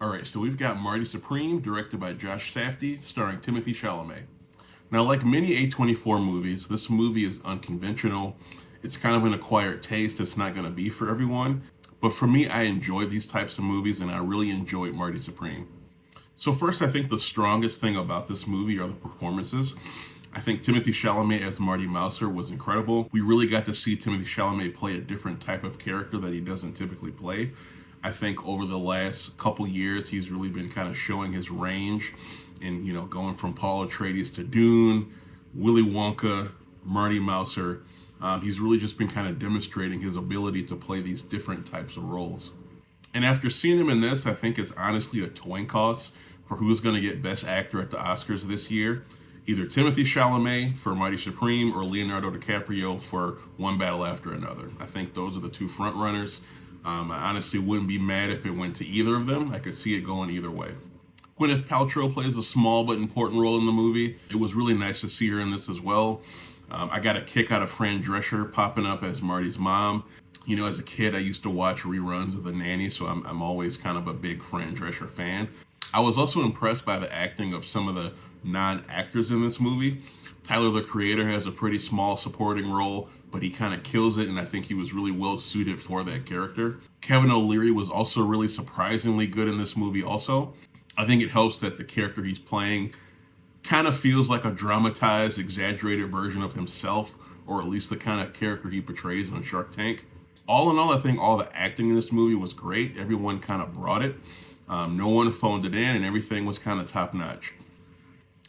All right, so we've got Marty Supreme, directed by Josh Safdie, starring Timothy Chalamet. Now, like many A24 movies, this movie is unconventional. It's kind of an acquired taste. It's not going to be for everyone. But for me, I enjoy these types of movies, and I really enjoyed Marty Supreme. So first, I think the strongest thing about this movie are the performances. I think Timothy Chalamet as Marty Mouser was incredible. We really got to see Timothy Chalamet play a different type of character that he doesn't typically play. I think over the last couple years, he's really been kind of showing his range and, going from Paul Atreides to Dune, Willy Wonka, Marty Mouser. He's really just been kind of demonstrating his ability to play these different types of roles. And after seeing him in this, I think it's honestly a coin toss for who's going to get Best Actor at the Oscars this year. Either Timothy Chalamet for Mighty Supreme or Leonardo DiCaprio for One Battle After Another. I think those are the two front runners. I honestly wouldn't be mad if it went to either of them. I could see it going either way. Gwyneth Paltrow plays a small but important role in the movie. It was really nice to see her in this as well. I got a kick out of Fran Drescher popping up as Marty's mom. As a kid, I used to watch reruns of The Nanny, so I'm always kind of a big Fran Drescher fan. I was also impressed by the acting of some of the non-actors in this movie. Tyler, the Creator, has a pretty small supporting role, but he kind of kills it, and I think he was really well suited for that character. Kevin O'Leary was also really surprisingly good in this movie also. I think it helps that the character he's playing kind of feels like a dramatized, exaggerated version of himself, or at least the kind of character he portrays on Shark Tank. All in all, I think all the acting in this movie was great. Everyone kind of brought it. No one phoned it in, and everything was kind of top-notch.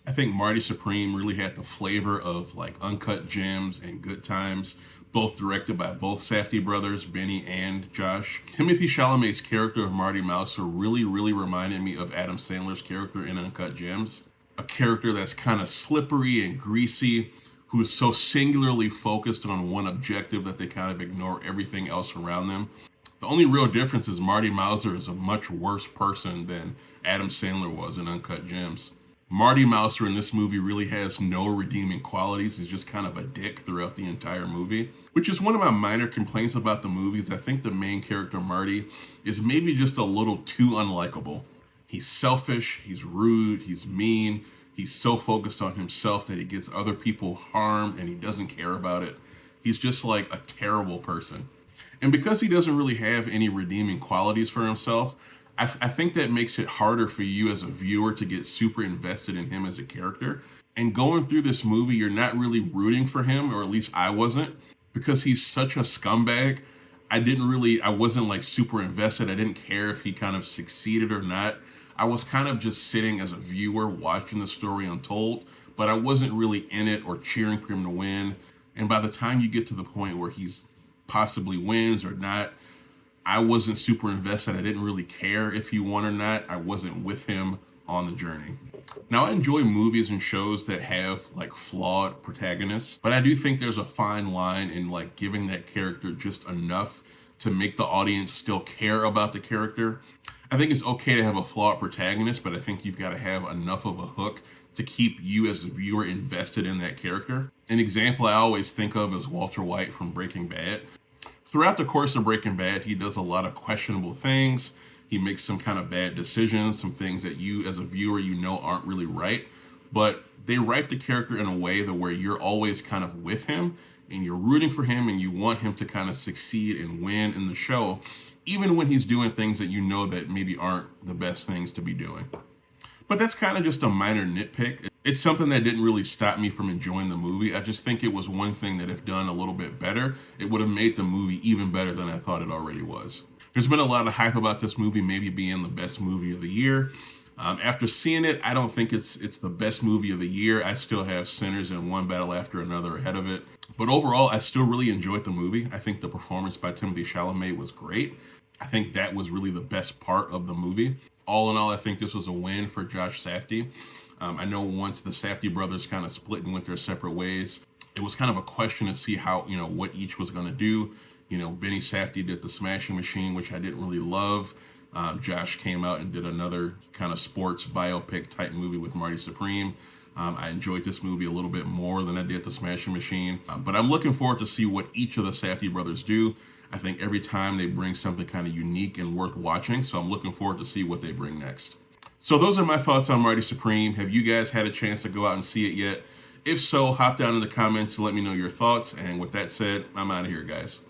I think Marty Supreme really had the flavor of like Uncut Gems and Good Times, both directed by both Safdie brothers, Benny and Josh. Timothy Chalamet's character of Marty Mouser really reminded me of Adam Sandler's character in Uncut Gems. A character that's kind of slippery and greasy, who is so singularly focused on one objective that they kind of ignore everything else around them. The only real difference is Marty Mouser is a much worse person than Adam Sandler was in Uncut Gems. Marty Mouser in this movie really has no redeeming qualities. He's just kind of a dick throughout the entire movie, which is one of my minor complaints about the movies. I think the main character, Marty, is maybe just a little too unlikable. He's selfish, he's rude, he's mean, he's so focused on himself that he gets other people harmed and he doesn't care about it. He's just like a terrible person. And because he doesn't really have any redeeming qualities for himself, I think that makes it harder for you as a viewer to get super invested in him as a character. And going through this movie, you're not really rooting for him, or at least I wasn't, because he's such a scumbag. I wasn't like super invested. I didn't care if he kind of succeeded or not. I was kind of just sitting as a viewer watching the story unfold, but I wasn't really in it or cheering for him to win. And by the time you get to the point where he's possibly wins or not, I wasn't super invested. I didn't really care if he won or not. I wasn't with him on the journey. Now, I enjoy movies and shows that have like flawed protagonists, but I do think there's a fine line in like giving that character just enough to make the audience still care about the character. I think it's okay to have a flawed protagonist, but I think you've got to have enough of a hook to keep you as a viewer invested in that character. An example I always think of is Walter White from Breaking Bad. Throughout the course of Breaking Bad, he does a lot of questionable things. He makes some kind of bad decisions, some things that you as a viewer, aren't really right. But they write the character in a way that where you're always kind of with him and you're rooting for him and you want him to kind of succeed and win in the show, even when he's doing things that that maybe aren't the best things to be doing. But that's kind of just a minor nitpick. It's something that didn't really stop me from enjoying the movie. I just think it was one thing that if done a little bit better, it would have made the movie even better than I thought it already was. There's been a lot of hype about this movie maybe being the best movie of the year. After seeing it, I don't think it's the best movie of the year. I still have Sinners and One Battle After Another ahead of it. But overall, I still really enjoyed the movie. I think the performance by Timothy Chalamet was great. I think that was really the best part of the movie. All in all, I think this was a win for Josh Safdie. I know once the Safdie brothers kind of split and went their separate ways, it was kind of a question to see how, what each was going to do. Benny Safdie did The Smashing Machine, which I didn't really love. Josh came out and did another kind of sports biopic type movie with Marty Supreme. I enjoyed this movie a little bit more than I did The Smashing Machine. But I'm looking forward to see what each of the Safdie brothers do. I think every time they bring something kind of unique and worth watching, so I'm looking forward to see what they bring next. So those are my thoughts on Marty Supreme. Have you guys had a chance to go out and see it yet? If so, hop down in the comments and let me know your thoughts. And with that said, I'm out of here, guys.